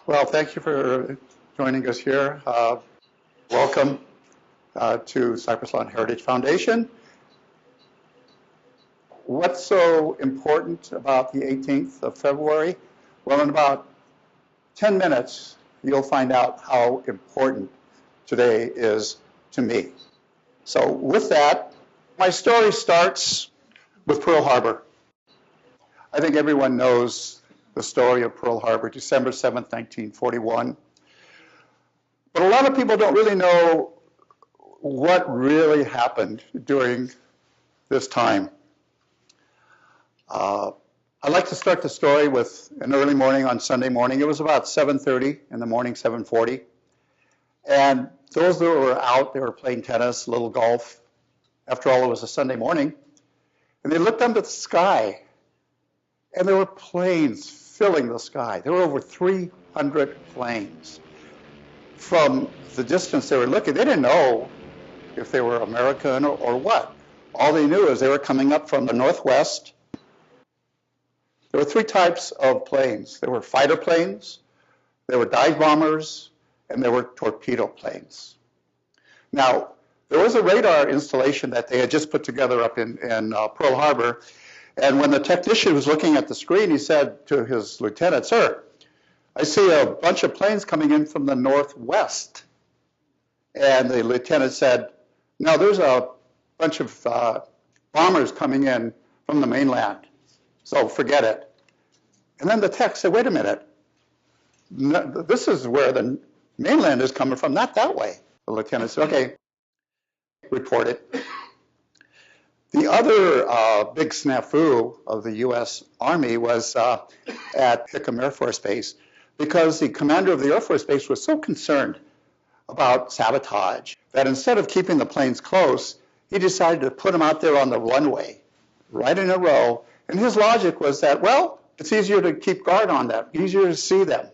Well, thank you for joining us here. Welcome to Cypress Lawn Heritage Foundation. What's so important about the 18th of February? Well, in about 10 minutes, you'll find out how important today is to me. So with that, my story starts with Pearl Harbor. I think everyone knows the story of Pearl Harbor, December 7th, 1941. But a lot of people don't really know what really happened during this time. I'd like to start the story with an early morning on Sunday morning. It was about 7:30 in the morning, 7:40. And those that were out, they were playing tennis, a little golf. After all, it was a Sunday morning. And they looked up at the sky, and there were planes filling the sky. There were over 300 planes. From the distance they were looking, they didn't know if they were American or what. All they knew is they were coming up from the northwest. There were three types of planes. There were fighter planes, there were dive bombers, and there were torpedo planes. Now, there was a radar installation that they had just put together up in Pearl Harbor. And when the technician was looking at the screen, he said to his lieutenant, "Sir, I see a bunch of planes coming in from the northwest." And the lieutenant said, "No, there's a bunch of bombers coming in from the mainland, so forget it." And then the tech said, "Wait a minute, this is where the mainland is coming from, not that way." The lieutenant said, "Okay, report it." The other big snafu of the U.S. Army was at Hickam Air Force Base, because the commander of the Air Force Base was so concerned about sabotage that instead of keeping the planes close, he decided to put them out there on the runway, right in a row. And his logic was that, well, it's easier to keep guard on them, easier to see them.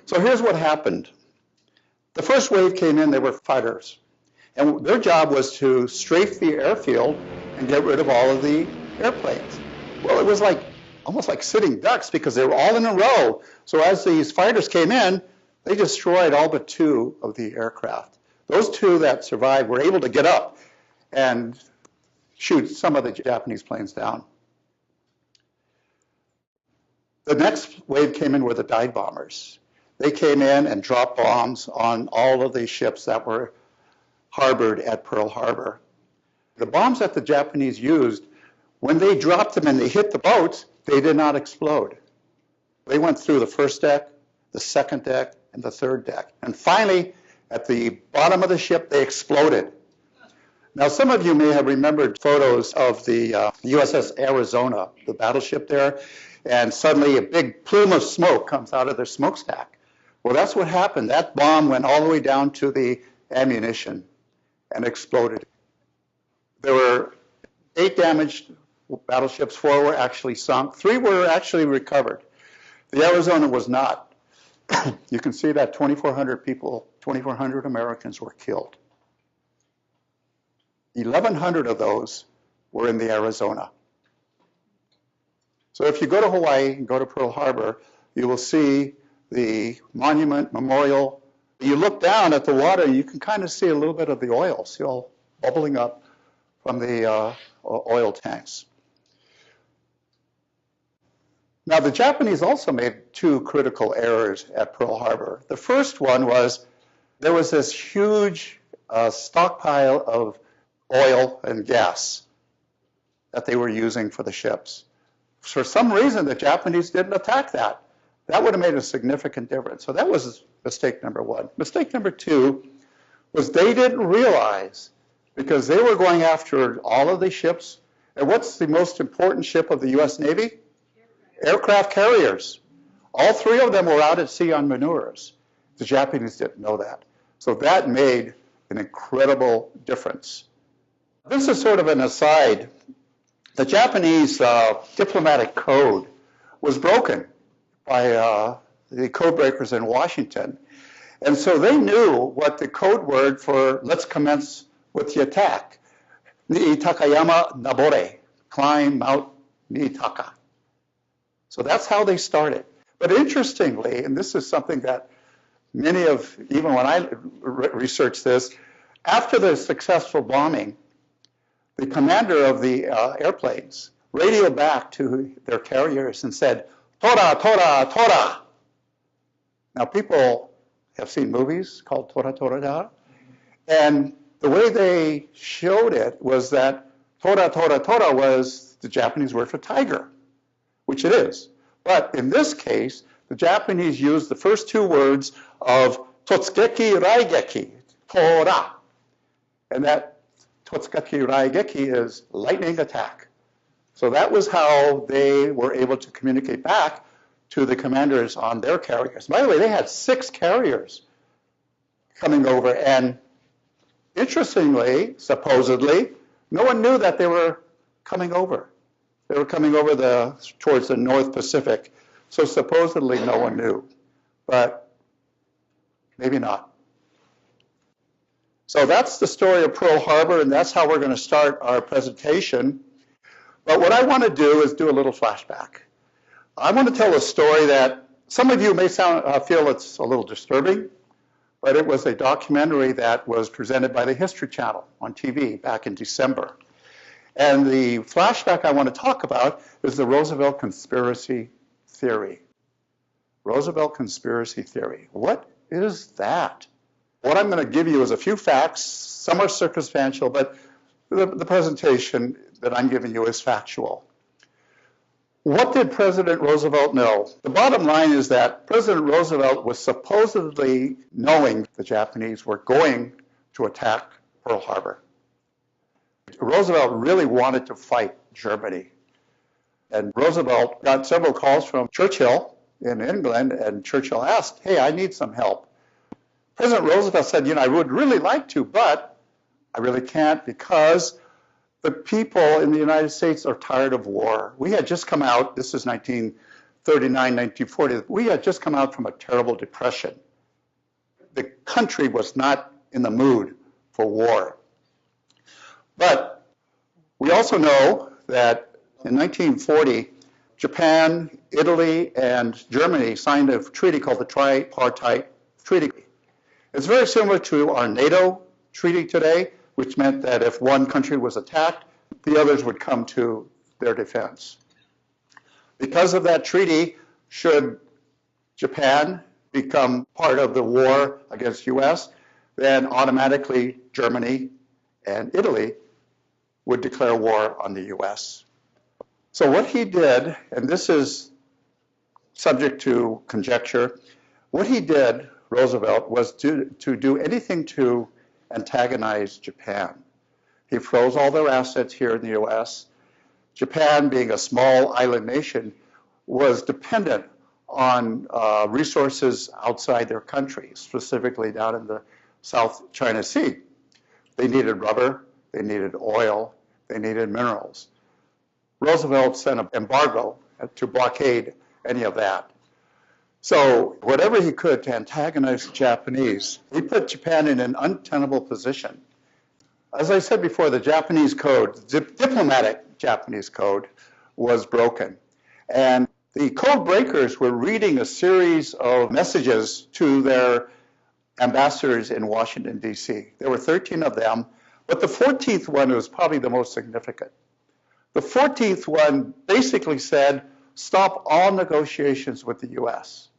So here's what happened. The first wave came in, they were fighters. And their job was to strafe the airfield and get rid of all of the airplanes. Well, it was almost like sitting ducks, because they were all in a row. So as these fighters came in, they destroyed all but two of the aircraft. Those two that survived were able to get up and shoot some of the Japanese planes down. The next wave came in were the dive bombers. They came in and dropped bombs on all of the ships that were harbored at Pearl Harbor. The bombs that the Japanese used, when they dropped them and they hit the boats, they did not explode. They went through the first deck, the second deck, and the third deck. And finally, at the bottom of the ship, they exploded. Now, some of you may have remembered photos of the USS Arizona, the battleship there, and suddenly a big plume of smoke comes out of their smokestack. Well, that's what happened. That bomb went all the way down to the ammunition and exploded. There were 8 damaged battleships, 4 were actually sunk, 3 were actually recovered. The Arizona was not. You can see that 2,400 people, 2,400 Americans were killed. 1,100 of those were in the Arizona. So if you go to Hawaii and go to Pearl Harbor, you will see the monument, memorial. You look down at the water, and you can kind of see a little bit of the oil still bubbling up from the oil tanks. Now, the Japanese also made 2 critical errors at Pearl Harbor. The first one was there was this huge stockpile of oil and gas that they were using for the ships. For some reason, the Japanese didn't attack that. That would have made a significant difference. So that was mistake number 1. Mistake number 2 was they didn't realize, because they were going after all of the ships. And what's the most important ship of the U.S. Navy? Aircraft carriers. All 3 of them were out at sea on maneuvers. The Japanese didn't know that. So that made an incredible difference. This is sort of an aside. The Japanese diplomatic code was broken by the code breakers in Washington. And so they knew what the code word for let's commence with the attack. Ni Takayama Nabore, climb Mount Niitaka. So that's how they started. But interestingly, and this is something that many of, even when I researched this, after the successful bombing, the commander of the airplanes radioed back to their carriers and said, "Tora, Tora, Tora." Now, people have seen movies called Tora, Tora, Tora, and the way they showed it was that Tora, Tora, Tora was the Japanese word for tiger, which it is. But in this case, the Japanese used the first two words of Totsugeki Raigeki, Tora. And that Totsugeki Raigeki is lightning attack. So that was how they were able to communicate back to the commanders on their carriers. By the way, they had 6 carriers coming over, and interestingly, supposedly, no one knew that they were coming over. They were coming over towards the North Pacific, so supposedly no one knew, but maybe not. So that's the story of Pearl Harbor, and that's how we're going to start our presentation. But what I want to do is do a little flashback. I want to tell a story that some of you may feel it's a little disturbing, but it was a documentary that was presented by the History Channel on TV back in December. And the flashback I want to talk about is the Roosevelt Conspiracy Theory. Roosevelt Conspiracy Theory. What is that? What I'm going to give you is a few facts. Some are circumstantial, but the presentation that I'm giving you is factual. What did President Roosevelt know? The bottom line is that President Roosevelt was supposedly knowing the Japanese were going to attack Pearl Harbor. Roosevelt really wanted to fight Germany. And Roosevelt got several calls from Churchill in England, and Churchill asked, "Hey, I need some help." President Roosevelt said, "I would really like to, but I really can't because the people in the United States are tired of war." We had just come out, this is 1939, 1940, we had just come out from a terrible depression. The country was not in the mood for war. But we also know that in 1940, Japan, Italy, and Germany signed a treaty called the Tripartite Treaty. It's very similar to our NATO treaty today, which meant that if one country was attacked, the others would come to their defense. Because of that treaty, should Japan become part of the war against US, then automatically Germany and Italy would declare war on the US. So what he did, and this is subject to conjecture, what he did, Roosevelt, was to do anything to antagonize Japan. He froze all their assets here in the US. Japan, being a small island nation, was dependent on resources outside their country, specifically down in the South China Sea. They needed rubber, they needed oil, they needed minerals. Roosevelt sent an embargo to blockade any of that. So whatever he could to antagonize the Japanese, he put Japan in an untenable position. As I said before, the Japanese code, the diplomatic Japanese code, was broken. And the code breakers were reading a series of messages to their ambassadors in Washington, D.C. There were 13 of them, but the 14th one was probably the most significant. The 14th one basically said, stop all negotiations with the U.S.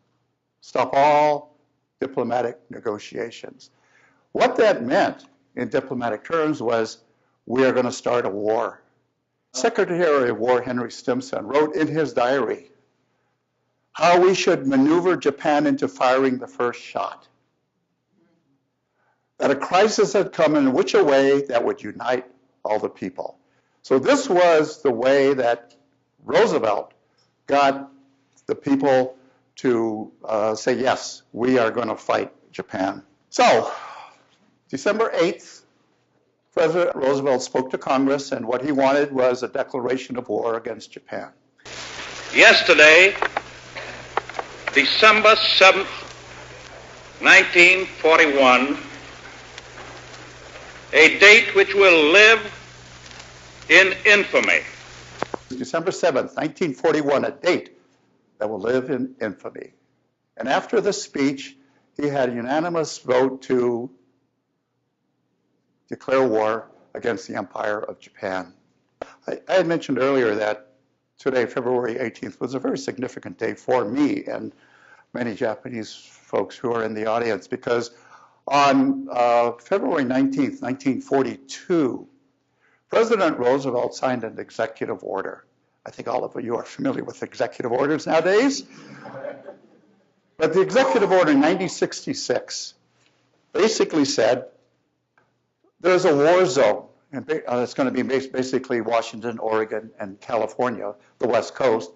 Stop all diplomatic negotiations. What that meant in diplomatic terms was, we are going to start a war. Secretary of War Henry Stimson wrote in his diary how we should maneuver Japan into firing the first shot. That a crisis had come in which a way that would unite all the people. So this was the way that Roosevelt got the people to say, yes, we are going to fight Japan. So, December 8th, President Roosevelt spoke to Congress, and what he wanted was a declaration of war against Japan. Yesterday, December 7th, 1941, a date which will live in infamy. December 7th, 1941, a date that will live in infamy. And after the speech, he had a unanimous vote to declare war against the Empire of Japan. I had mentioned earlier that today, February 18th, was a very significant day for me and many Japanese folks who are in the audience, because on February 19th, 1942, President Roosevelt signed an executive order. I think all of you are familiar with executive orders nowadays. But the executive order 9066 basically said there's a war zone, and it's going to be basically Washington, Oregon, and California, the West Coast,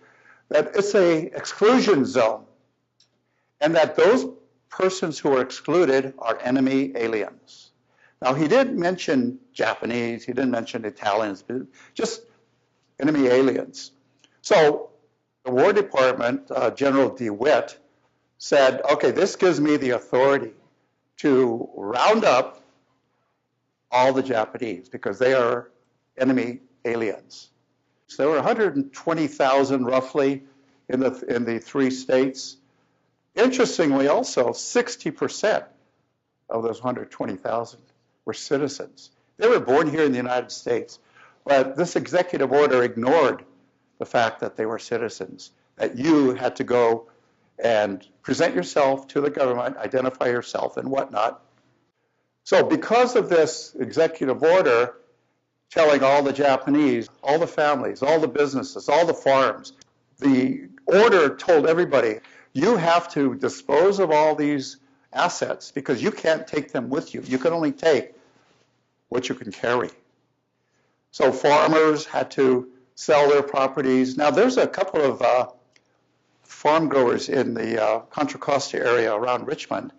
that it's a exclusion zone, and that those persons who are excluded are enemy aliens. Now, he didn't mention Japanese, he didn't mention Italians, just enemy aliens. So the War Department, General DeWitt, said, okay, this gives me the authority to round up all the Japanese because they are enemy aliens. So there were 120,000 roughly in the 3 states. Interestingly also, 60% of those 120,000 were citizens. They were born here in the United States, but this executive order ignored the fact that they were citizens, that you had to go and present yourself to the government, identify yourself and whatnot. So because of this executive order telling all the Japanese, all the families, all the businesses, all the farms, the order told everybody, you have to dispose of all these assets because you can't take them with you. You can only take what you can carry. So farmers had to sell their properties. Now there's a couple of farm growers in the Contra Costa area around Richmond.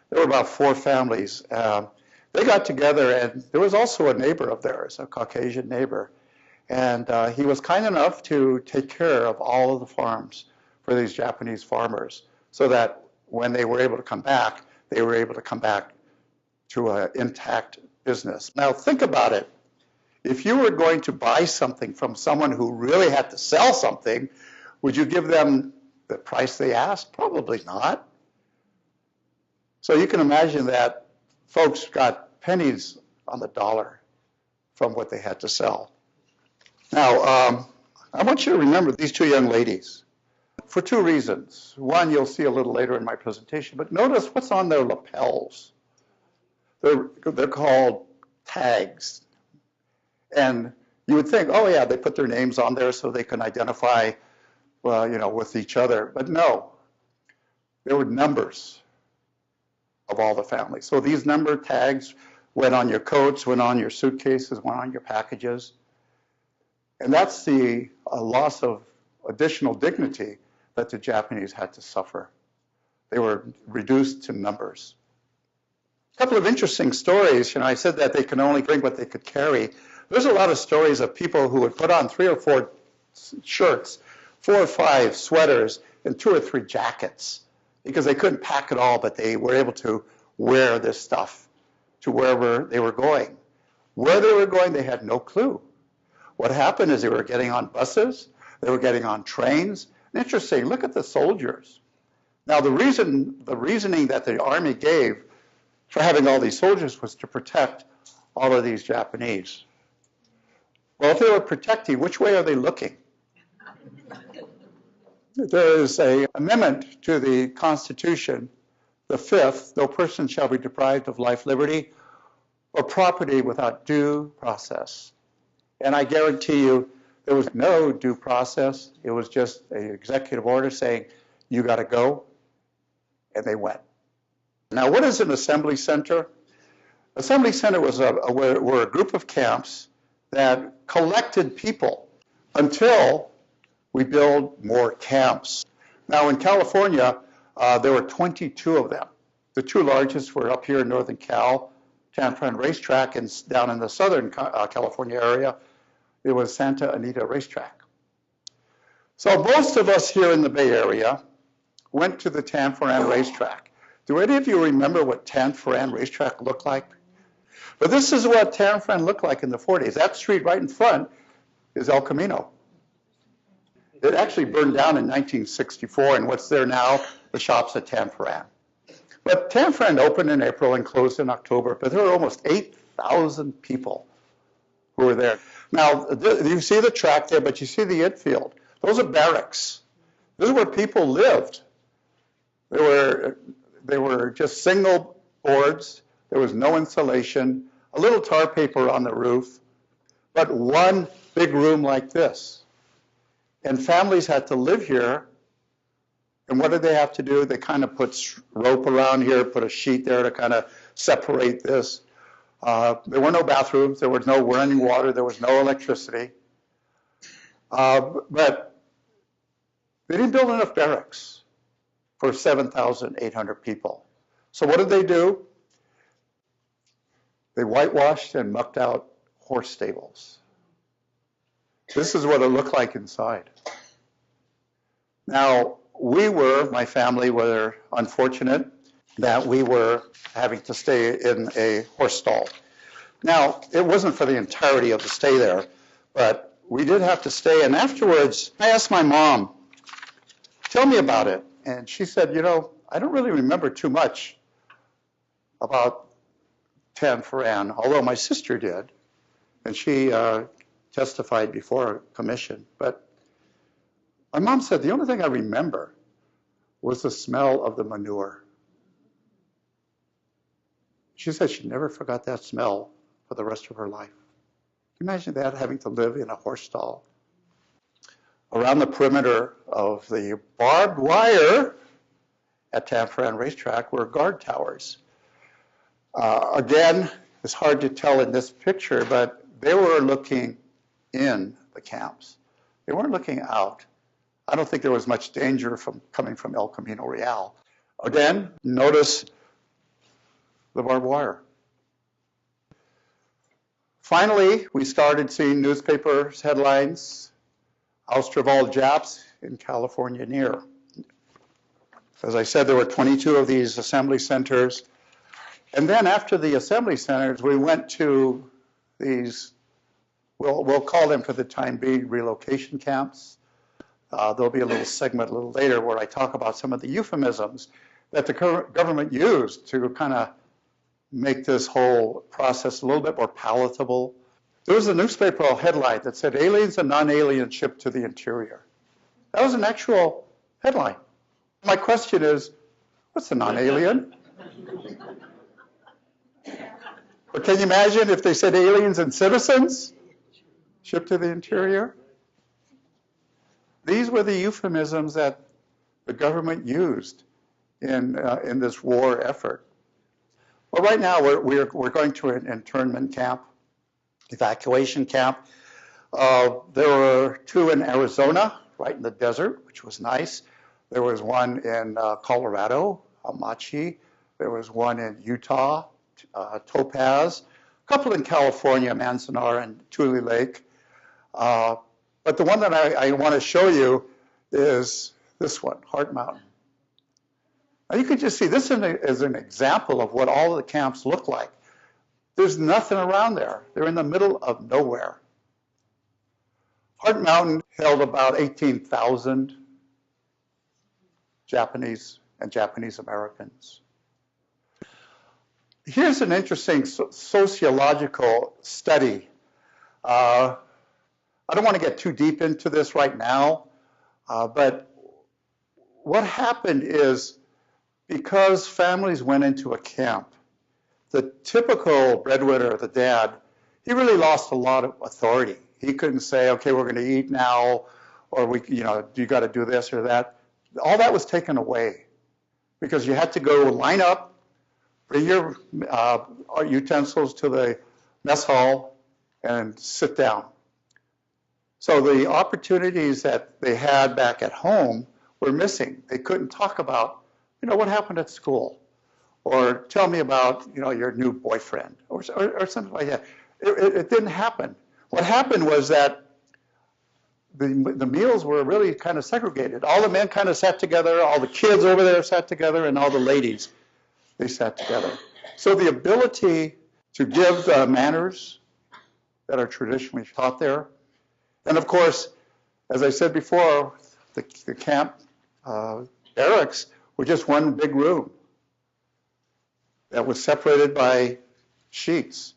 There were about 4 families. They got together, and there was also a neighbor of theirs, a Caucasian neighbor. And he was kind enough to take care of all of the farms for these Japanese farmers so that when they were able to come back, they were able to come back to an intact business. Now think about it. If you were going to buy something from someone who really had to sell something, would you give them the price they asked? Probably not. So you can imagine that folks got pennies on the dollar from what they had to sell. Now, I want you to remember these 2 young ladies for 2 reasons. One, you'll see a little later in my presentation, but notice what's on their lapels. They're called tags. And you would think, oh yeah, they put their names on there so they can identify, well, you know, with each other. But no, there were numbers of all the families. So these number tags went on your coats, went on your suitcases, went on your packages. And that's the loss of additional dignity that the Japanese had to suffer. They were reduced to numbers. A couple of interesting stories. You know, I said that they could only bring what they could carry. There's a lot of stories of people who would put on 3 or 4 shirts, 4 or 5 sweaters, and 2 or 3 jackets because they couldn't pack it all, but they were able to wear this stuff to wherever they were going. Where they were going, they had no clue. What happened is they were getting on buses, they were getting on trains. Interesting, look at the soldiers. Now the reasoning that the Army gave for having all these soldiers was to protect all of these Japanese. Well, if they were protecting, which way are they looking? There is an amendment to the Constitution, the 5th, no person shall be deprived of life, liberty, or property without due process. And I guarantee you, there was no due process. It was just an executive order saying, you got to go, and they went. Now, what is an assembly center? Assembly center were a group of camps that collected people until we build more camps. Now, in California, there were 22 of them. The 2 largest were up here in Northern Cal, San Fran Racetrack, and down in the Southern California area, it was Santa Anita Racetrack. So most of us here in the Bay Area went to the San Fran Racetrack. Do any of you remember what San Fran Racetrack looked like? But this is what San Fran looked like in the 40s. That street right in front is El Camino. It actually burned down in 1964, and what's there now, the shops at Tanforan. But Tanforan opened in April and closed in October, but there were almost 8,000 people who were there. Now, you see the track there, but you see the infield. Those are barracks. This is where people lived. They were just single boards. There was no insulation, a little tar paper on the roof, but one big room like this. And families had to live here. And what did they have to do? They kind of put rope around here, put a sheet there to kind of separate this. There were no bathrooms. There was no running water. There was no electricity. But they didn't build enough barracks for 7,800 people. So what did they do? They whitewashed and mucked out horse stables. This is what it looked like inside. Now, my family were unfortunate that we were having to stay in a horse stall. Now, it wasn't for the entirety of the stay there, but we did have to stay. And afterwards, I asked my mom, tell me about it. And she said, you know, I don't really remember too much about Tanforan, although my sister did. And she testified before a commission. But my mom said the only thing I remember was the smell of the manure. She said she never forgot that smell for the rest of her life. Can you imagine that, having to live in a horse stall? Around the perimeter of the barbed wire at Tanforan Racetrack were guard towers. Again, it's hard to tell in this picture, but they were looking in the camps. They weren't looking out. I don't think there was much danger coming from El Camino Real. Again, notice the barbed wire. Finally, we started seeing newspapers headlines, Austerwald Japs in California near. As I said, there were 22 of these assembly centers. And then after the assembly centers, we went to these, we'll call them for the time being, relocation camps. There'll be a little segment a little later where I talk about some of the euphemisms that the government used to kind of make this whole process a little bit more palatable. There was a newspaper headline that said, aliens and non-aliens shipped to the interior. That was an actual headline. My question is, what's a non-alien? Or can you imagine if they said aliens and citizens shipped to the interior? These were the euphemisms that the government used in this war effort. Well, right now we're going to an internment camp, evacuation camp. There were two in Arizona, right in the desert, which was nice. There was one in Colorado, Amachi. There was one in Utah, Topaz. A couple in California, Manzanar and Tule Lake. But the one that I want to show you is this one, Heart Mountain. Now you can just see this is an example of what all of the camps look like. There's nothing around there. They're in the middle of nowhere. Heart Mountain held about 18,000 Japanese and Japanese Americans. Here's an interesting sociological study. I don't want to get too deep into this right now, but what happened is because families went into a camp, the typical breadwinner, the dad, he really lost a lot of authority. He couldn't say, okay, we're going to eat now, or you got to do this or that. All that was taken away because you had to go line up, bring your utensils to the mess hall, and sit down. So the opportunities that they had back at home were missing. They couldn't talk about, what happened at school, or tell me about, your new boyfriend, or something like that. It didn't happen. What happened was that the meals were really kind of segregated. All the men kind of sat together, all the kids over there sat together, and all the ladies, they sat together. So the ability to give manners that are traditionally taught there, and of course, As I said before, the camp barracks were just one big room that was separated by sheets.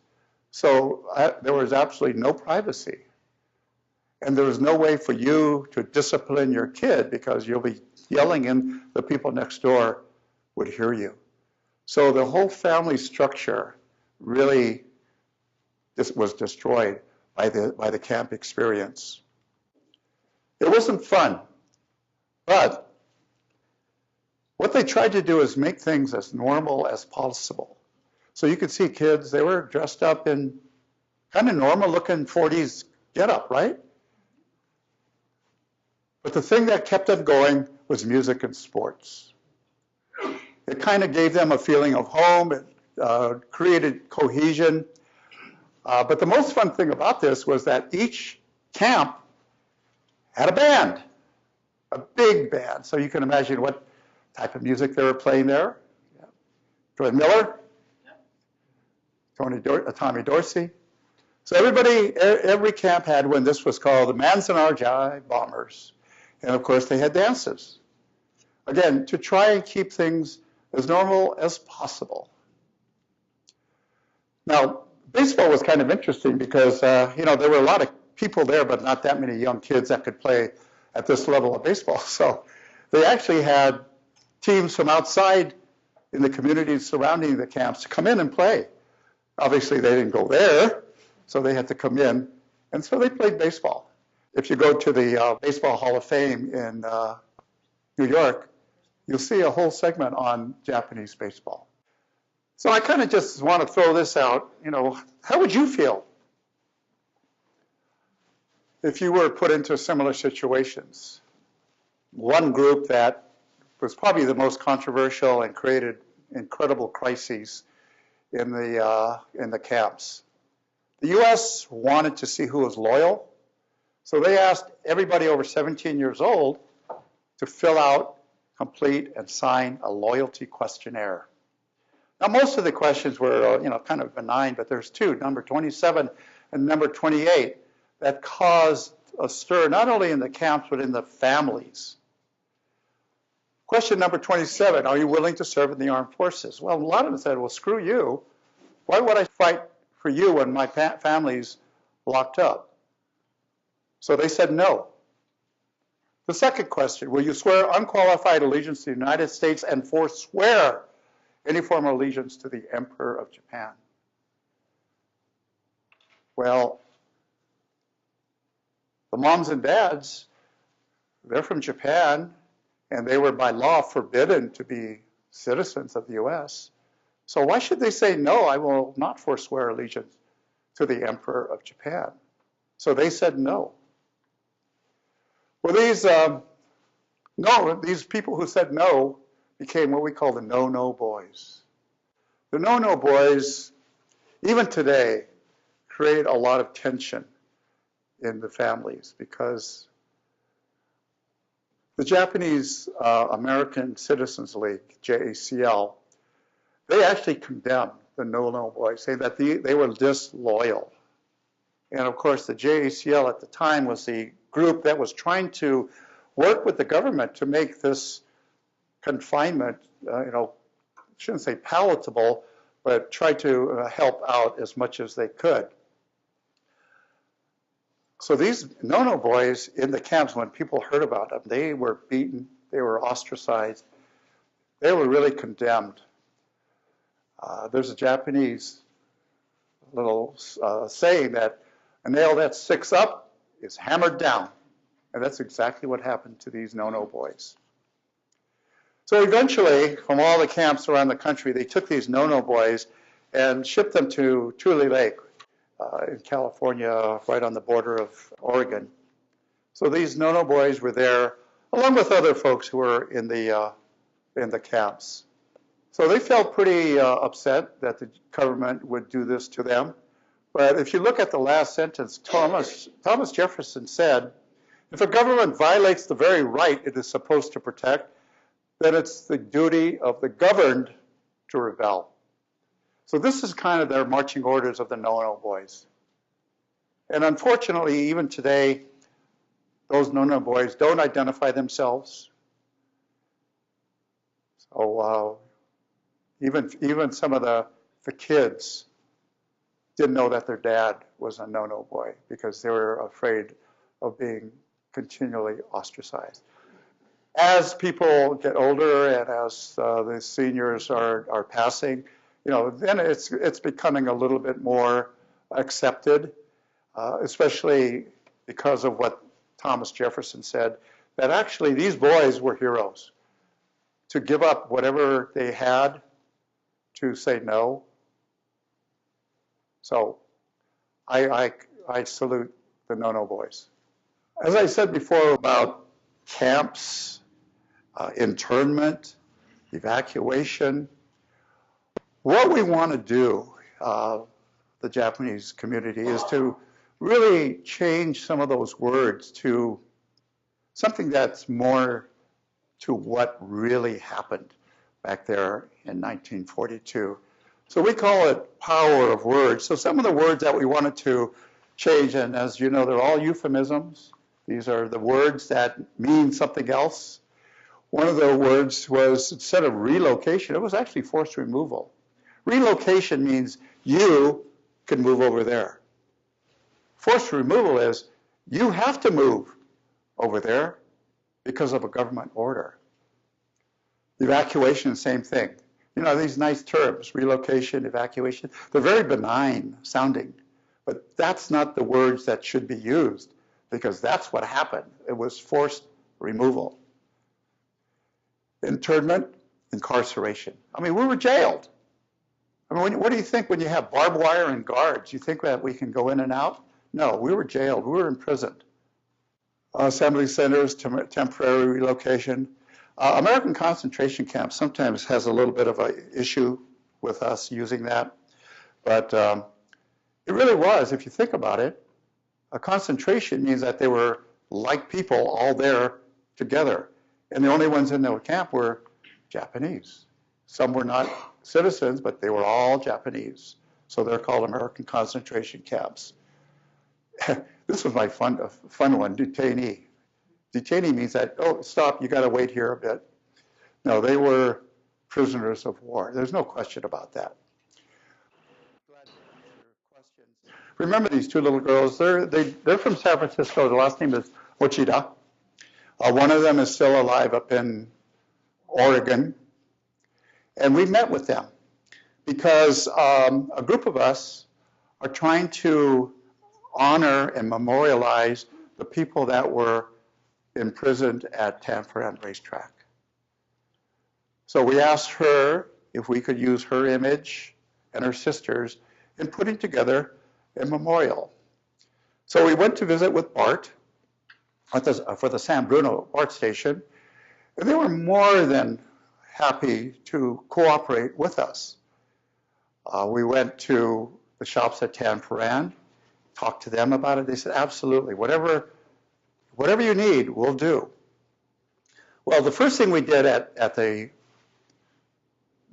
So there was absolutely no privacy. And there was no way for you to discipline your kid because you'll be yelling and the people next door would hear you. So the whole family structure really was destroyed by the camp experience. It wasn't fun, but what they tried to do is make things as normal as possible. So you could see kids, they were dressed up in kind of normal looking 40s getup, right? But the thing that kept them going was music and sports. It kind of gave them a feeling of home. It created cohesion. But the most fun thing about this was that each camp had a band, a big band. So you can imagine what type of music they were playing there. Yeah. Joy Miller, Tommy Dorsey. So every camp had one. This was called the Manzanar Jive Bombers. And of course, they had dances. Again, to try and keep things as normal as possible. Now, baseball was kind of interesting because, there were a lot of people there, but not that many young kids that could play at this level of baseball. So they actually had teams from outside in the communities surrounding the camps to come in and play. Obviously, they didn't go there, so they had to come in. And so they played baseball. If you go to the Baseball Hall of Fame in New York, you'll see a whole segment on Japanese baseball. So I kind of just want to throw this out. How would you feel if you were put into similar situations? One group that was probably the most controversial and created incredible crises in the camps. The U.S. wanted to see who was loyal, so they asked everybody over 17 years old to fill out, complete, and sign a loyalty questionnaire. Now, most of the questions were, kind of benign, but there's two, number 27 and number 28, that caused a stir, not only in the camps, but in the families. Question number 27, are you willing to serve in the armed forces? Well, a lot of them said, well, screw you. Why would I fight for you when my family's locked up? So they said no. The second question, will you swear unqualified allegiance to the United States and forswear any form of allegiance to the Emperor of Japan? Well, the moms and dads, they're from Japan, and they were by law forbidden to be citizens of the U.S. So why should they say, no, I will not forswear allegiance to the Emperor of Japan? So they said no. Well, these people who said no became what we call the no-no boys. The no-no boys, even today, create a lot of tension in the families because the Japanese American Citizens League, JACL, they actually condemned the no-no boys, saying that they were disloyal. And of course, the JACL at the time was the group that was trying to work with the government to make this confinement, shouldn't say palatable, but try to help out as much as they could. So these no-no boys in the camps, when people heard about them, they were beaten, they were ostracized, they were really condemned. There's a Japanese little saying that a nail that sticks up is hammered down. And that's exactly what happened to these no-no boys. So eventually, from all the camps around the country, they took these no-no boys and shipped them to Tule Lake in California, right on the border of Oregon. So these no-no boys were there, along with other folks who were in the camps. So they felt pretty upset that the government would do this to them. But if you look at the last sentence, Thomas Jefferson said, if a government violates the very right it is supposed to protect, then it's the duty of the governed to rebel. So this is kind of their marching orders of the no-no boys. And unfortunately, even today, those no-no boys don't identify themselves. So even some of the kids didn't know that their dad was a no-no boy because they were afraid of being continually ostracized. As people get older and as the seniors are passing, then it's becoming a little bit more accepted, especially because of what Thomas Jefferson said, that actually these boys were heroes. To give up whatever they had to say no. So I salute the no-no boys. As I said before about camps, internment, evacuation, what we want to do, the Japanese community, is to really change some of those words to something that's more to what really happened back there in 1942. So we call it power of words. So some of the words that we wanted to change, and as you know, they're all euphemisms. These are the words that mean something else. One of the words was, instead of relocation, it was actually forced removal. Relocation means you can move over there. Forced removal is you have to move over there because of a government order. Evacuation, same thing. These nice terms, relocation, evacuation, they're very benign sounding, but that's not the words that should be used because that's what happened. It was forced removal. Internment, incarceration. We were jailed. What do you think when you have barbed wire and guards? You think that we can go in and out? No, we were jailed. We were imprisoned. Assembly centers, temporary relocation. American concentration camps sometimes has a little bit of an issue with us using that, but it really was, if you think about it, a concentration means that they were like people all there together, and the only ones in the camp were Japanese. Some were not citizens, but they were all Japanese, so they're called American concentration camps. This was my fun one, detainee. Detainee means that, oh, stop, you got to wait here a bit. No, they were prisoners of war. There's no question about that. Glad to answer your questions. Remember these two little girls? They're from San Francisco. The last name is Ochida. One of them is still alive up in Oregon. And we met with them because a group of us are trying to honor and memorialize the people that were imprisoned at Tanforan Racetrack. So we asked her if we could use her image and her sisters in putting together a memorial. So we went to visit with BART for the San Bruno BART station, and they were more than happy to cooperate with us. We went to the shops at Tanforan, talked to them about it. They said, absolutely, whatever you need, we'll do. Well, the first thing we did at the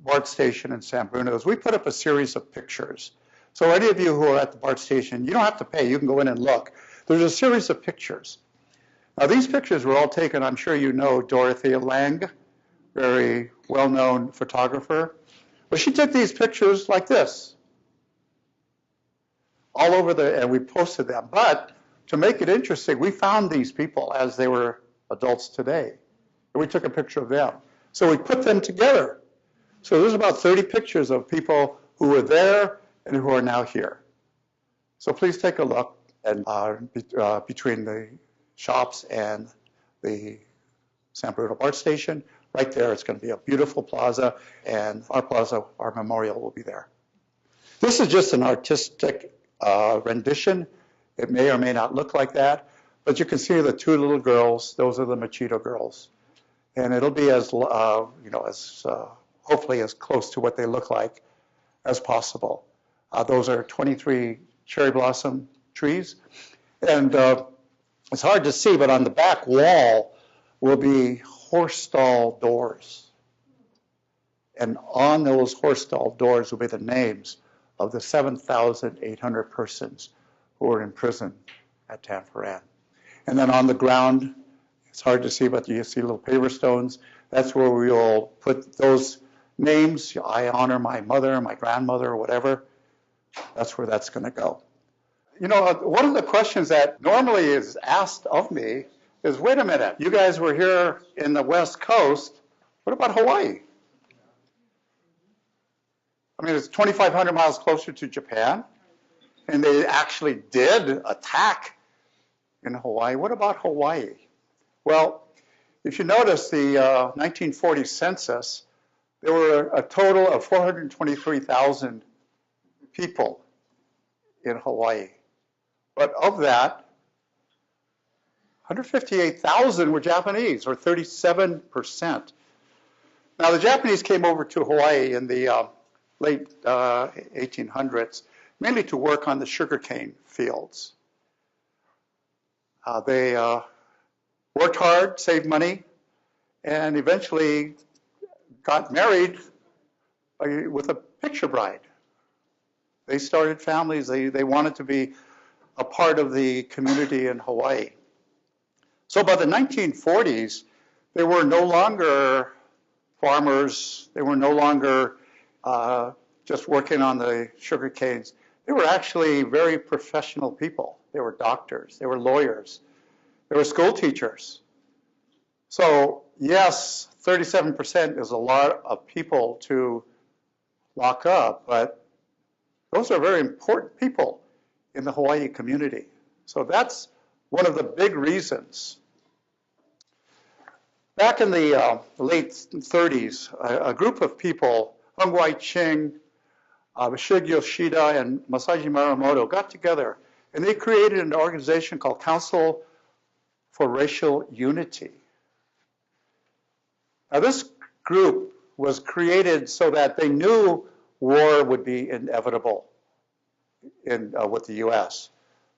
BART station in San Bruno is we put up a series of pictures. So any of you who are at the BART station, you don't have to pay. You can go in and look. There's a series of pictures. Now, these pictures were all taken, I'm sure you know Dorothea Lange, very well-known photographer. Well, she took these pictures like this, all over and we posted them. But to make it interesting, we found these people as they were adults today. And we took a picture of them. So we put them together. So there's about 30 pictures of people who were there and who are now here. So please take a look and between the shops and the San Bruno BART station. Right there, it's going to be a beautiful plaza, and our plaza, our memorial will be there. This is just an artistic rendition. It may or may not look like that, but you can see the two little girls. Those are the Machito girls, and it'll be as hopefully as close to what they look like as possible. Those are 23 cherry blossom trees, and it's hard to see, but on the back wall will be horse stall doors. And on those horse stall doors will be the names of the 7,800 persons who were in prison at Tanforan. And then on the ground, it's hard to see, but you see little paver stones. That's where we will put those names. I honor my mother, my grandmother, or whatever. That's where that's going to go. You know, one of the questions that normally is asked of me is, wait a minute, you guys were here in the West Coast. What about Hawaii? I mean, it's 2,500 miles closer to Japan, and they actually did attack in Hawaii. What about Hawaii? Well, if you notice the 1940 census, there were a total of 423,000 people in Hawaii. But of that, 158,000 were Japanese, or 37%. Now, the Japanese came over to Hawaii in the late 1800s, mainly to work on the sugarcane fields. They worked hard, saved money, and eventually got married with a picture bride. They started families. They wanted to be a part of the community in Hawaii. So by the 1940s, they were no longer farmers. They were no longer just working on the sugar canes. They were actually very professional people. They were doctors. They were lawyers. They were school teachers. So yes, 37% is a lot of people to lock up, but those are very important people in the Hawaii community. So that's one of the big reasons. Back in the late 30s, a group of people, Hung Wai-ching, Shig Yoshida, and Masaji Muramoto got together, and they created an organization called Council for Racial Unity. Now, this group was created so that they knew war would be inevitable with the U.S.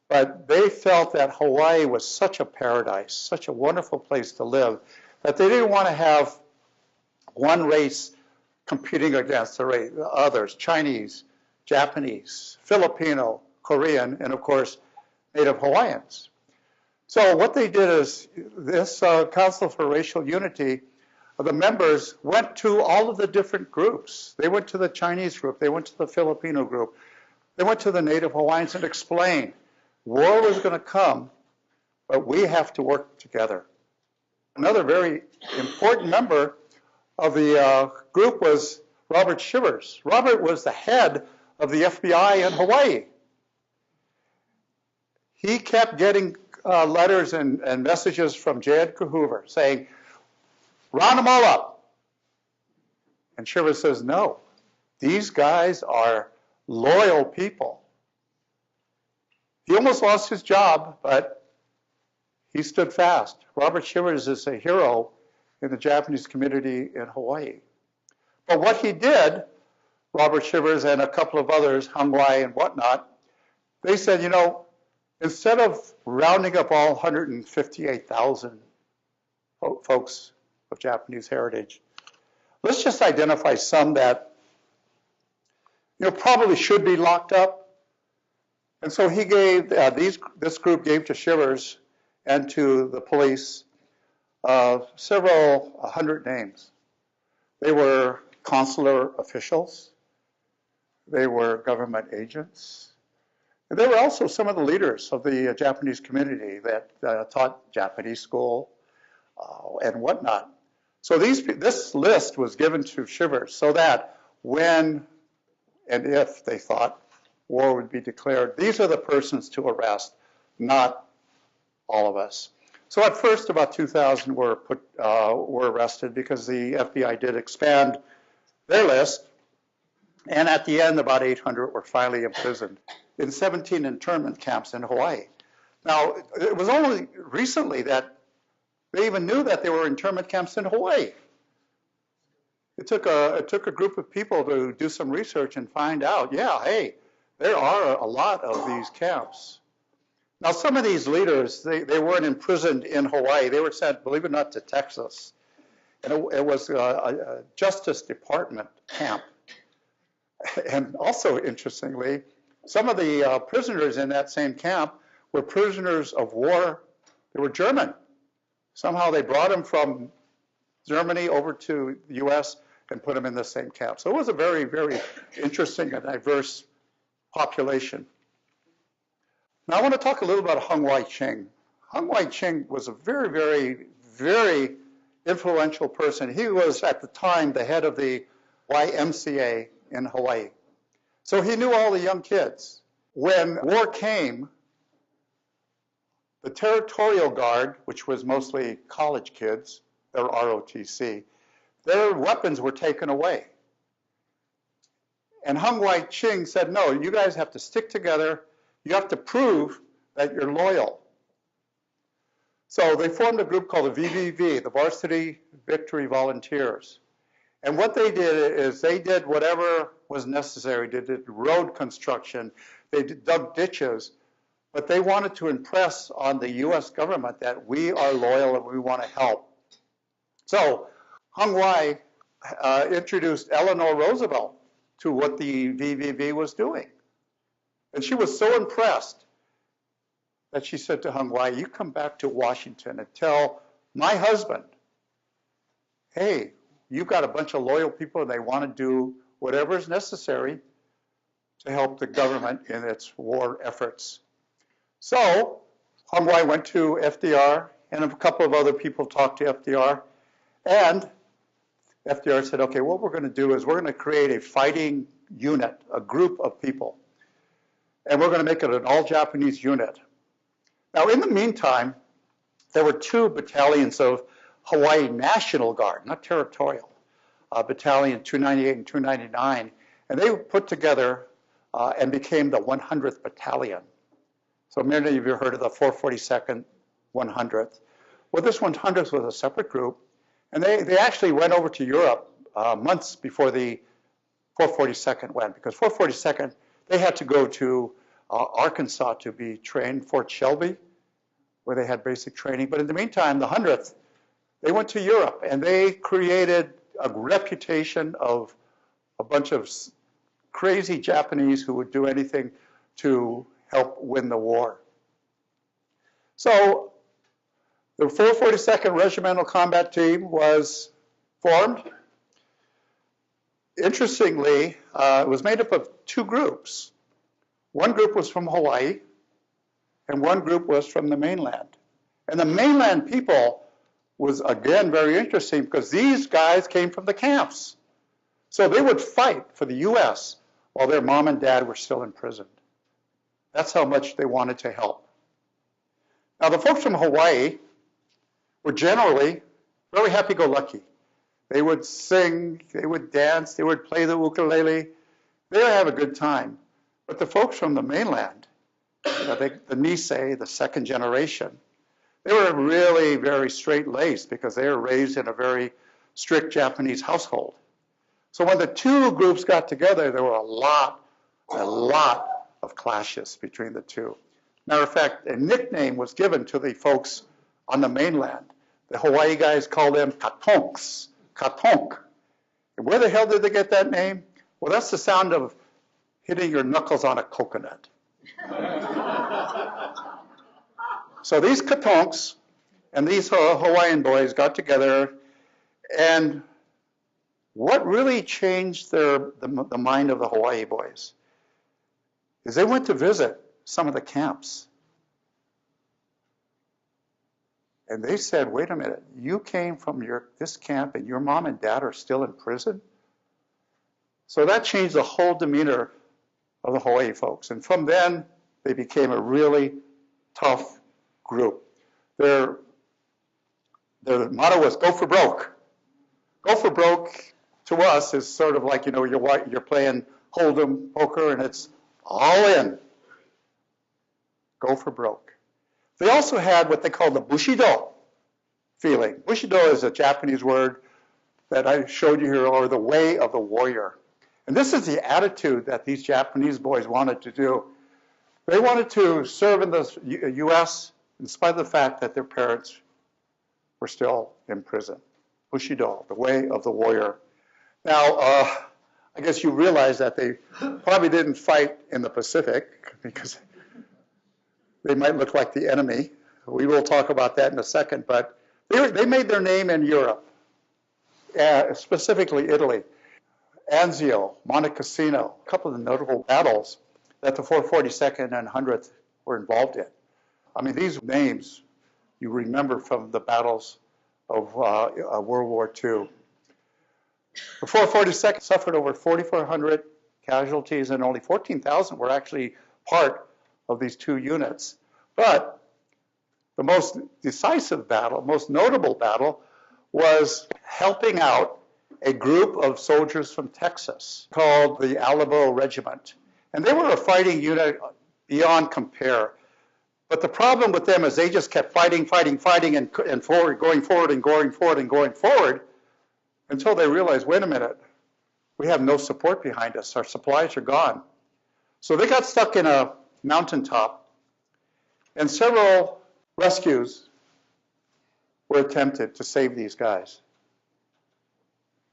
But they felt that Hawaii was such a paradise, such a wonderful place to live, that they didn't want to have one race competing against the others, Chinese, Japanese, Filipino, Korean, and of course, Native Hawaiians. So what they did is this Council for Racial Unity, the members went to all of the different groups. They went to the Chinese group, they went to the Filipino group, they went to the Native Hawaiians and explained, war was going to come, but we have to work together. Another very important member of the group was Robert Shivers. Robert was the head of the FBI in Hawaii. He kept getting letters and messages from J. Edgar Hoover saying, round them all up. And Shivers says, no, these guys are loyal people. He almost lost his job, but he stood fast. Robert Shivers is a hero in the Japanese community in Hawaii. But what he did, Robert Shivers and a couple of others, Hung Wai and whatnot, they said, you know, instead of rounding up all 158,000 folks of Japanese heritage, let's just identify some that, you know, probably should be locked up. And so he gave, this group gave to Shivers and to the police several hundred names. They were consular officials. They were government agents. And they were also some of the leaders of the Japanese community that taught Japanese school and whatnot. So this list was given to Shivers so that when and if they thought war would be declared, these are the persons to arrest, not all of us. So at first, about 2,000 were arrested because the FBI did expand their list. And at the end, about 800 were finally imprisoned in 17 internment camps in Hawaii. Now, it was only recently that they even knew that there were internment camps in Hawaii. It took a group of people to do some research and find out, yeah, hey, there are a lot of these camps. Now, some of these leaders, they weren't imprisoned in Hawaii. They were sent, believe it or not, to Texas. And it was a Justice Department camp. And also, interestingly, some of the prisoners in that same camp were prisoners of war They were German. Somehow they brought them from Germany over to the U.S. and put them in the same camp. So it was a very, very interesting and diverse population. Now I want to talk a little about Hung Wai-ching. Hung Wai-ching was a very, very, very influential person. He was at the time the head of the YMCA in Hawaii. So he knew all the young kids. When war came, the Territorial Guard, which was mostly college kids, they were ROTC, their weapons were taken away. And Hung Wai-ching said, no, you guys have to stick together. You have to prove that you're loyal. So they formed a group called the VVV, the Varsity Victory Volunteers. And what they did is they did whatever was necessary. They did road construction, they dug ditches, but they wanted to impress on the US government that we are loyal and we want to help. So Hung Wai introduced Eleanor Roosevelt to what the VVV was doing. And she was so impressed that she said to Hung Wai, you come back to Washington and tell my husband, hey, you've got a bunch of loyal people and they want to do whatever is necessary to help the government in its war efforts. So Hung Wai went to FDR, and a couple of other people talked to FDR, and FDR said, okay, what we're going to do is we're going to create a fighting unit, a group of people, and we're going to make it an all-Japanese unit. Now, in the meantime, there were 2 battalions of Hawaii National Guard, not territorial, Battalion 298 and 299, and they were put together and became the 100th Battalion. So many of you heard of the 442nd 100th. Well, this 100th was a separate group, and they actually went over to Europe months before the 442nd went, because 442nd, they had to go to Arkansas to be trained, Fort Shelby, where they had basic training. But in the meantime, the 100th, they went to Europe, and they created a reputation of a bunch of crazy Japanese who would do anything to help win the war. So the 442nd Regimental Combat Team was formed. Interestingly, it was made up of 2 groups. One group was from Hawaii, and one group was from the mainland. And the mainland people was, again, very interesting because these guys came from the camps. So they would fight for the U.S. while their mom and dad were still imprisoned. That's how much they wanted to help. Now, the folks from Hawaii were generally very happy-go-lucky. They would sing, they would dance, they would play the ukulele. They would have a good time. But the folks from the mainland, the Nisei, the second generation, they were really very straight-laced because they were raised in a very strict Japanese household. So when the 2 groups got together, there were a lot of clashes between the 2. Matter of fact, a nickname was given to the folks on the mainland. The Hawaii guys called them katonks, katonk. And where the hell did they get that name? Well, that's the sound of hitting your knuckles on a coconut. So these katonks and these Hawaiian boys got together, and what really changed the mind of the Hawaii boys is they went to visit some of the camps. And they said, wait a minute, you came from this camp and your mom and dad are still in prison? So that changed the whole demeanor of the Hawaii folks. And from then, they became a really tough group. Their motto was go for broke. Go for broke to us is sort of like, you're playing Hold'em poker and it's all in. Go for broke. They also had what they called the Bushido feeling. Bushido is a Japanese word that I showed you here, or the way of the warrior. And this is the attitude that these Japanese boys wanted to do. They wanted to serve in the U.S. in spite of the fact that their parents were still in prison. Bushido, the way of the warrior. Now, I guess you realize that they probably didn't fight in the Pacific because they might look like the enemy We will talk about that in a second, but they made their name in Europe, specifically Italy. Anzio, Monte Cassino, a couple of the notable battles that the 442nd and 100th were involved in. I mean, these names you remember from the battles of World War II. The 442nd suffered over 4,400 casualties, and only 14,000 were actually part of these two units. But the most decisive battle, most notable battle, was helping out a group of soldiers from Texas called the Alamo Regiment. And they were a fighting unit beyond compare. But the problem with them is they just kept fighting, and forward, going forward, and going forward, and going forward, until they realized, wait a minute, we have no support behind us. Our supplies are gone. So they got stuck in a mountaintop, and several rescues were attempted to save these guys.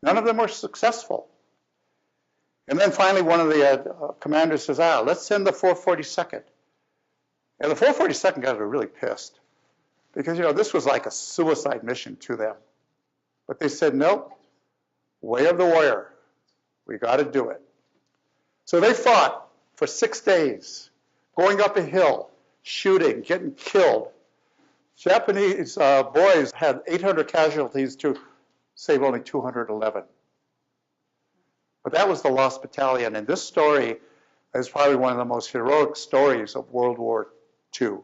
None of them were successful. And then finally one of the commanders says, let's send the 442nd. And the 442nd guys were really pissed because, this was like a suicide mission to them. But they said, nope, way of the warrior. We got to do it. So they fought for 6 days, going up a hill, shooting, getting killed. Japanese boys had 800 casualties to save only 211. But that was the lost battalion, and this story is probably one of the most heroic stories of World War II.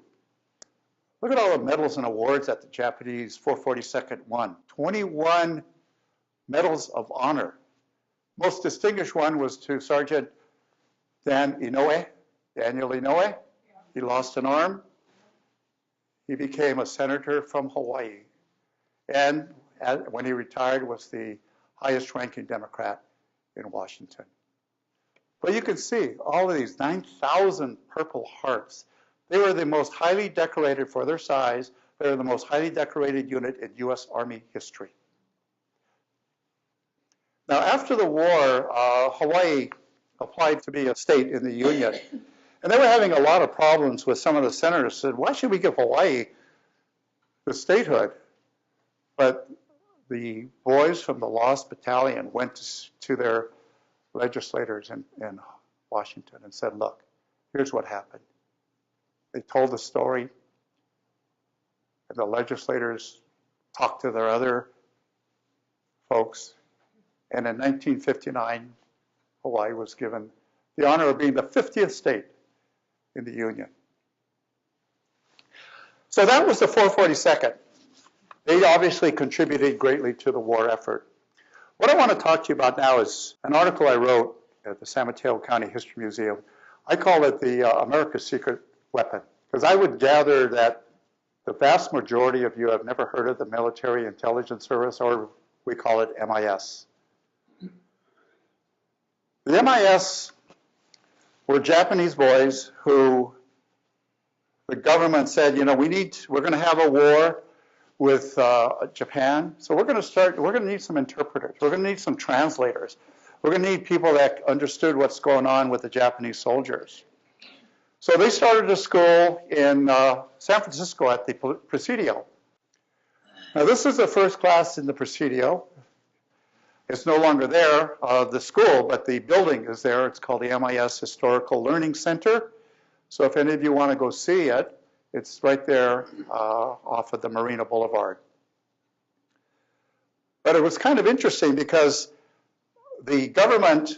Look at all the medals and awards that the Japanese 442nd won. 21 medals of honor. Most distinguished one was to Sergeant Daniel Inoue. He lost an arm. He became a senator from Hawaii. And when he retired, was the highest ranking Democrat in Washington. But you can see all of these 9,000 Purple Hearts. They were the most highly decorated for their size. They were the most highly decorated unit in U.S. Army history. Now, after the war, Hawaii applied to be a state in the Union. And they were having a lot of problems with some of the senators said, why should we give Hawaii the statehood? But the boys from the Lost Battalion went to their legislators in Washington and said, look, here's what happened. They told the story, and the legislators talked to their other folks, and in 1959, Hawaii was given the honor of being the 50th state in the Union. So that was the 442nd. They obviously contributed greatly to the war effort. What I want to talk to you about now is an article I wrote at the San Mateo County History Museum. I call it the America's Secret Weapon, because I would gather that the vast majority of you have never heard of the Military Intelligence Service, or we call it MIS. The MIS were Japanese boys who the government said, we're going to have a war with Japan, so we're going to need some interpreters. We're going to need some translators. We're going to need people that understood what's going on with the Japanese soldiers. So they started a school in San Francisco at the Presidio. Now this is the first class in the Presidio. It's no longer there, the school, but the building is there. It's called the MIS Historical Learning Center. So if any of you want to go see it, it's right there off of the Marina Boulevard. But it was kind of interesting because the government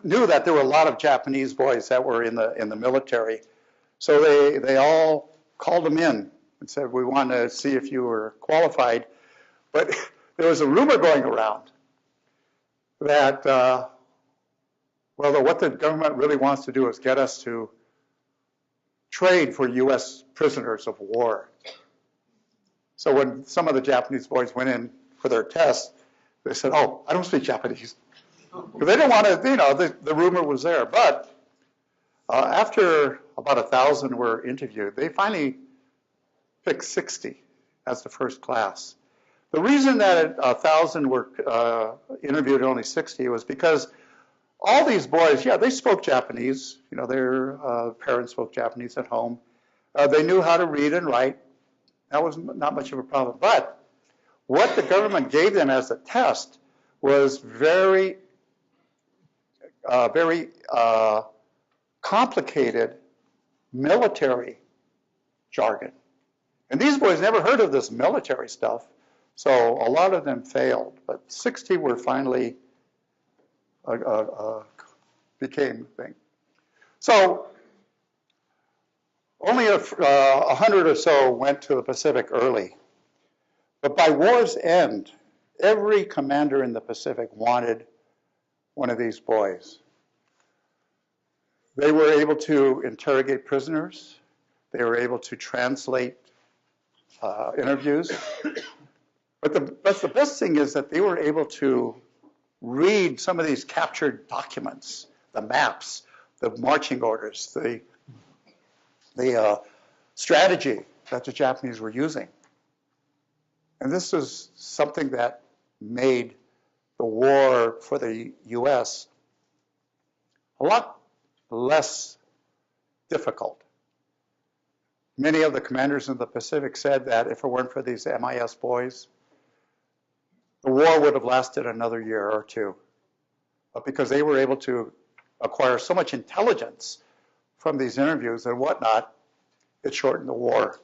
knew that there were a lot of Japanese boys that were in the military. So they all called them in and said, we want to see if you were qualified. But there was a rumor going around that, what the government really wants to do is get us to trade for U.S. prisoners of war. So when some of the Japanese boys went in for their test, they said, oh, I don't speak Japanese. Because they didn't want to, the rumor was there. But after about 1,000 were interviewed, they finally picked 60 as the first class. The reason that 1,000 were interviewed and only 60 was because all these boys, they spoke Japanese. Their parents spoke Japanese at home. They knew how to read and write. That was not much of a problem. But what the government gave them as a test was very complicated military jargon. And these boys never heard of this military stuff, so a lot of them failed. But 60 were finally became a thing. So only 100 or so went to the Pacific early. But by war's end, every commander in the Pacific wanted one of these boys. They were able to interrogate prisoners. They were able to translate interviews. But the best thing is that they were able to read some of these captured documents, the maps, the marching orders, the strategy that the Japanese were using. And this is something that made the war for the U.S. a lot less difficult. Many of the commanders in the Pacific said that if it weren't for these MIS boys, the war would have lasted another year or two. But because they were able to acquire so much intelligence from these interviews and whatnot, it shortened the war.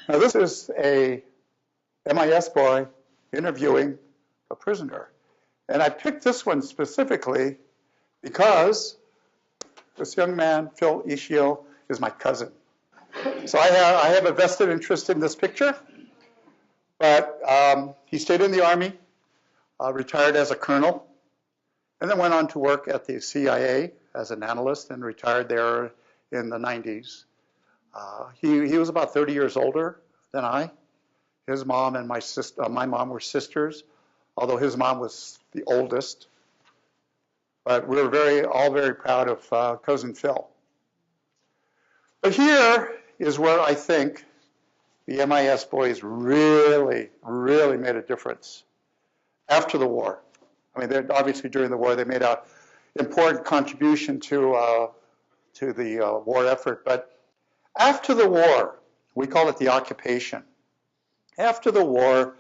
Now this is a MIS boy interviewing a prisoner. And I picked this one specifically because this young man, Phil Ishio, is my cousin. So I have a vested interest in this picture. But he stayed in the Army, retired as a colonel, and then went on to work at the CIA as an analyst and retired there in the 90s. He was about 30 years older than I. His mom and my mom were sisters, although his mom was the oldest. But we were all very proud of Cousin Phil. But here is where I think the MIS boys really, really made a difference after the war. I mean, obviously during the war they made an important contribution to the war effort. But after the war, we call it the occupation. After the war,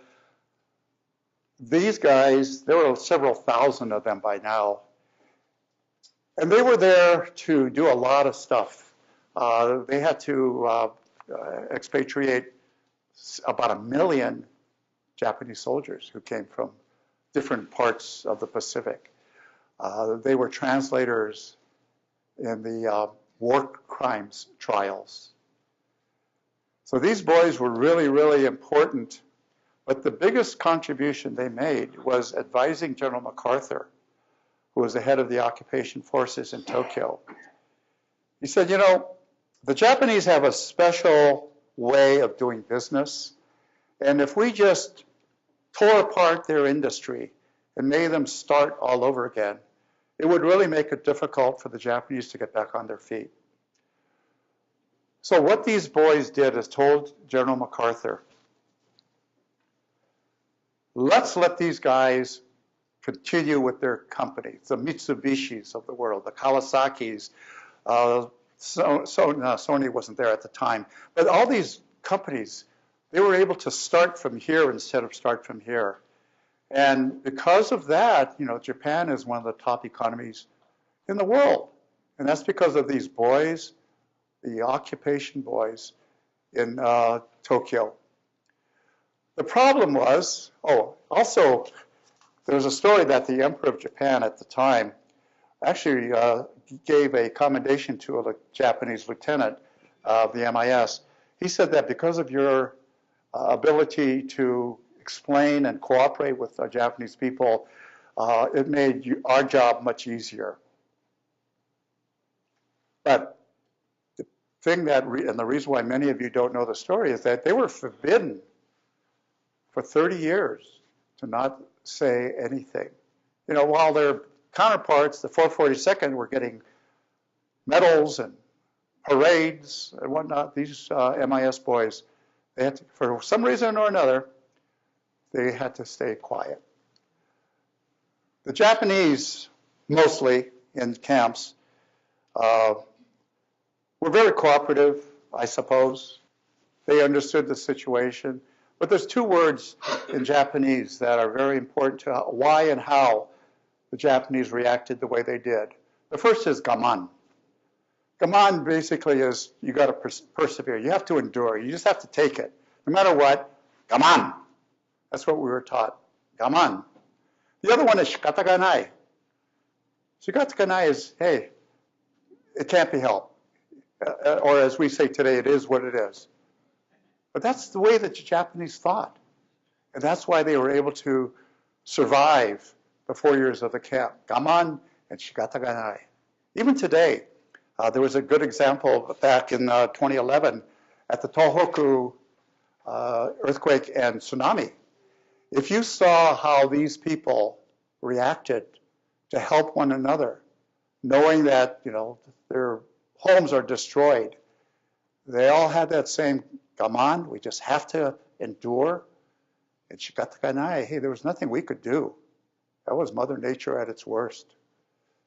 these guys, there were several thousand of them by now, and they were there to do a lot of stuff. They had to expatriate about 1 million Japanese soldiers who came from different parts of the Pacific. They were translators in the war crimes trials. So these boys were really, really important. But the biggest contribution they made was advising General MacArthur, who was the head of the occupation forces in Tokyo. He said, you know, the Japanese have a special way of doing business, and if we just tore apart their industry and made them start all over again, it would really make it difficult for the Japanese to get back on their feet. So what these boys did is told General MacArthur, let's let these guys continue with their companies, the Mitsubishis of the world, the Kawasaki's. Sony wasn't there at the time, but all these companies, they were able to start from here instead of start from here. And because of that, you know, Japan is one of the top economies in the world. And that's because of these boys, the occupation boys in Tokyo. The problem was, also, there was a story that the Emperor of Japan at the time actually gave a commendation to a Japanese lieutenant of the MIS. He said that because of your ability to explain and cooperate with the Japanese people, it made our job much easier. But the thing that, and the reason why many of you don't know the story is that they were forbidden for 30 years to not say anything. You know, while their counterparts, the 442nd, were getting medals and parades and whatnot, these MIS boys, they had to, for some reason or another, they had to stay quiet. The Japanese, mostly in camps, were very cooperative, I suppose. They understood the situation. But there's two words in Japanese that are very important to why and how the Japanese reacted the way they did. The first is gaman. Gaman basically is you got to persevere. You have to endure. You just have to take it. No matter what, gaman. That's what we were taught. Gaman. The other one is shikata ga nai. Shikata ga nai is, hey, it can't be helped. Or as we say today, it is what it is. But that's the way that the Japanese thought. And that's why they were able to survive the 4 years of the camp. Gaman and shikata ga nai. Even today, there was a good example back in 2011 at the Tohoku earthquake and tsunami. If you saw how these people reacted to help one another, knowing that, their homes are destroyed, they all had that same gaman, we just have to endure. And shikata ga nai, hey, there was nothing we could do. That was Mother Nature at its worst.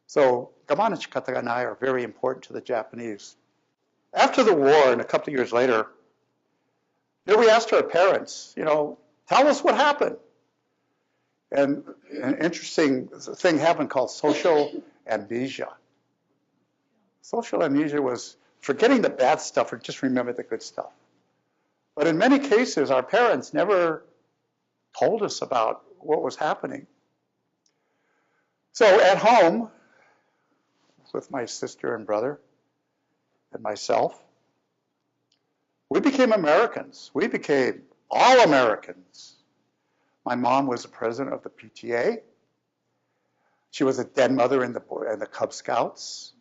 So gaman and shikata ga nai are very important to the Japanese. After the war, and a couple of years later, we asked our parents, tell us what happened. And an interesting thing happened called social amnesia. Social amnesia was forgetting the bad stuff or just remember the good stuff. But in many cases, our parents never told us about what was happening. So at home, with my sister and brother and myself, we became Americans. We became all Americans. My mom was the president of the PTA. She was a den mother in the Cub Scouts.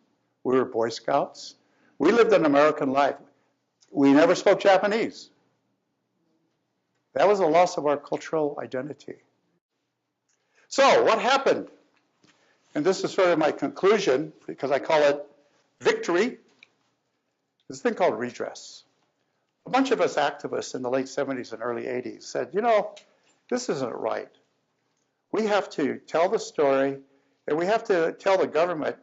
We were Boy Scouts. We lived an American life. We never spoke Japanese. That was a loss of our cultural identity. So what happened? And this is sort of my conclusion, because I call it victory. This thing called redress. A bunch of us activists in the late 70s and early 80s said, this isn't right. We have to tell the story, and we have to tell the government,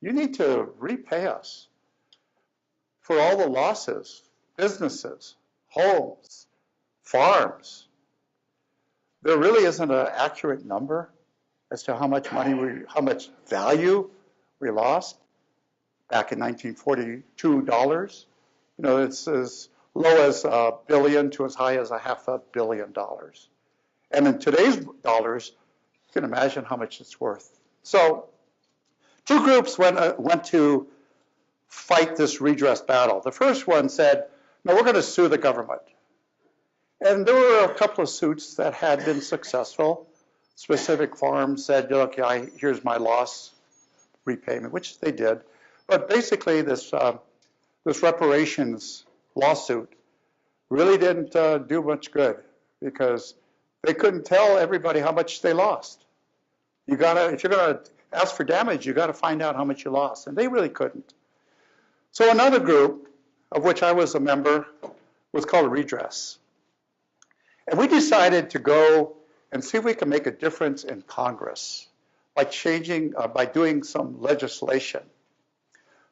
you need to repay us for all the losses, businesses, homes, farms. There really isn't an accurate number as to how much money how much value we lost back in 1942 dollars. It's as low as $1 billion to as high as $500 million. And in today's dollars, you can imagine how much it's worth. So two groups went to fight this redress battle. The first one said, no, we're going to sue the government. And there were a couple of suits that had been successful. Specific farms said, look, here's my loss repayment, which they did. But basically, this reparations lawsuit really didn't do much good because they couldn't tell everybody how much they lost. If you're gonna ask for damage, you gotta find out how much you lost, and they really couldn't. So another group, of which I was a member, was called Redress. And we decided to go and see if we can make a difference in Congress by doing some legislation.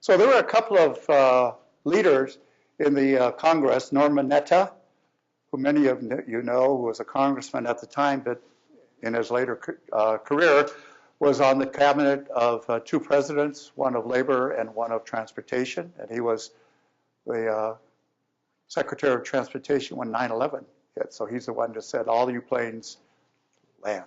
So there were a couple of leaders in the Congress. Norman Netta, who many of you know, who was a congressman at the time, but in his later career, was on the cabinet of two presidents, one of labor and one of transportation. And he was the Secretary of Transportation when 9/11 hit. So he's the one that said, all you planes land.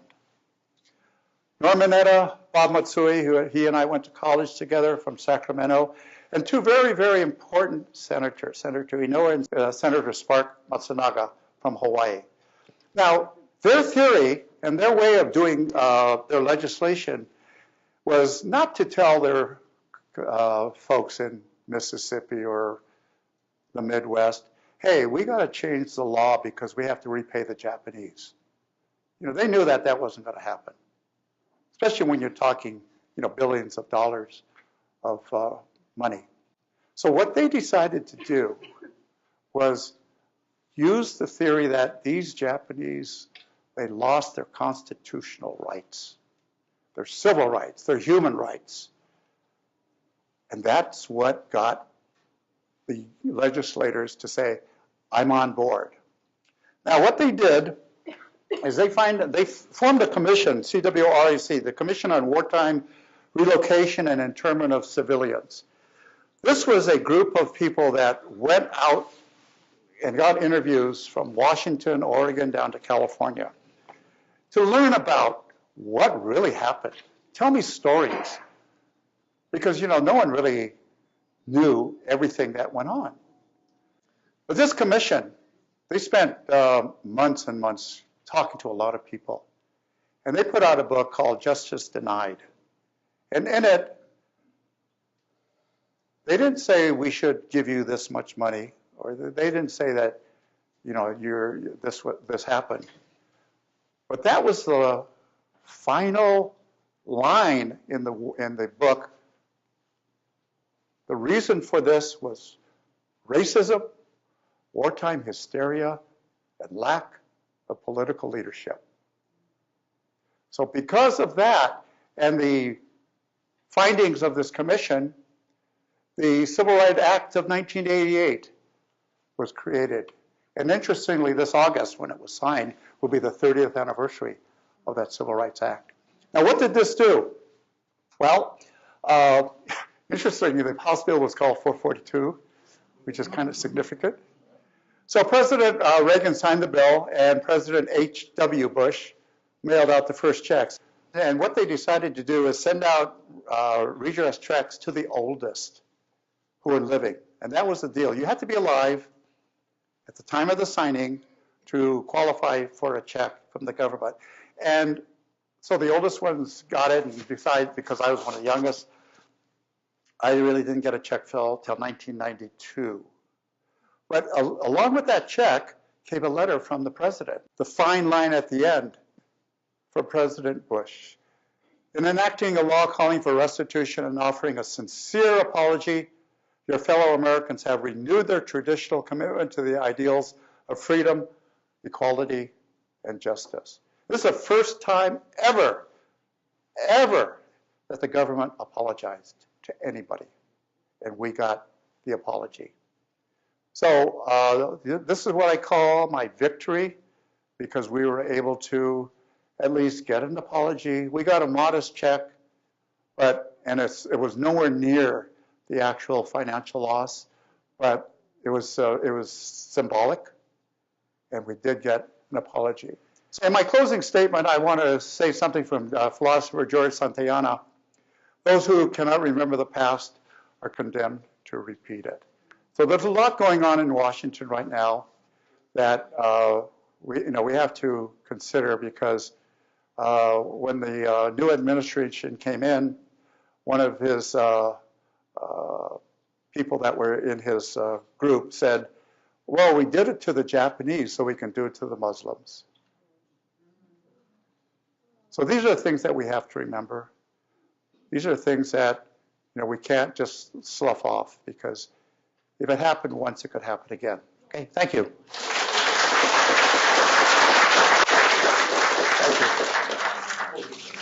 Norman Netta, Bob Matsui, he and I went to college together from Sacramento, and two very, very important senators, Senator Inoue and Senator Spark Matsunaga from Hawaii. Now, their theory and their way of doing their legislation was not to tell their folks in Mississippi or the Midwest, hey, we got to change the law because we have to repay the Japanese. They knew that that wasn't going to happen, especially when you're talking, billions of dollars of money. So what they decided to do was use the theory that these Japanese, they lost their constitutional rights, their civil rights, their human rights. And that's what got the legislators to say, I'm on board. Now, what they did is they formed a commission, CWREC, the Commission on Wartime Relocation and Internment of Civilians. This was a group of people that went out and got interviews from Washington, Oregon, down to California to learn about what really happened. Tell me stories. Because, no one really knew everything that went on. But this commission, they spent months and months talking to a lot of people. And they put out a book called Justice Denied. And in it, they didn't say we should give you this much money, or they didn't say that, this happened. But that was the final line in the book. The reason for this was racism, wartime hysteria, and lack of political leadership. So because of that and the findings of this commission, the Civil Rights Act of 1988 was created. And interestingly, this August, when it was signed, will be the 30th anniversary of that Civil Rights Act. Now, what did this do? Well, interestingly, the House bill was called 442, which is kind of significant. So President Reagan signed the bill, and President H.W. Bush mailed out the first checks. And what they decided to do is send out redress checks to the oldest who were living. And that was the deal. You had to be alive at the time of the signing to qualify for a check from the government. And so the oldest ones got it and decided, because I was one of the youngest, I really didn't get a check filled till 1992. But along with that check came a letter from the president. The fine line at the end for President Bush. In enacting a law calling for restitution and offering a sincere apology, your fellow Americans have renewed their traditional commitment to the ideals of freedom, equality, and justice. This is the first time ever that the government apologized to anybody, and we got the apology. So this is what I call my victory, because we were able to at least get an apology. We got a modest check, and it was nowhere near the actual financial loss, but it was symbolic, and we did get an apology. So in my closing statement, I want to say something from philosopher George Santayana. Those who cannot remember the past are condemned to repeat it. So there's a lot going on in Washington right now that we have to consider, because when the new administration came in, one of his people that were in his group said, well, we did it to the Japanese, so we can do it to the Muslims. So these are the things that we have to remember. These are things that we can't just slough off, because if it happened once, it could happen again. Okay, thank you. Thank you.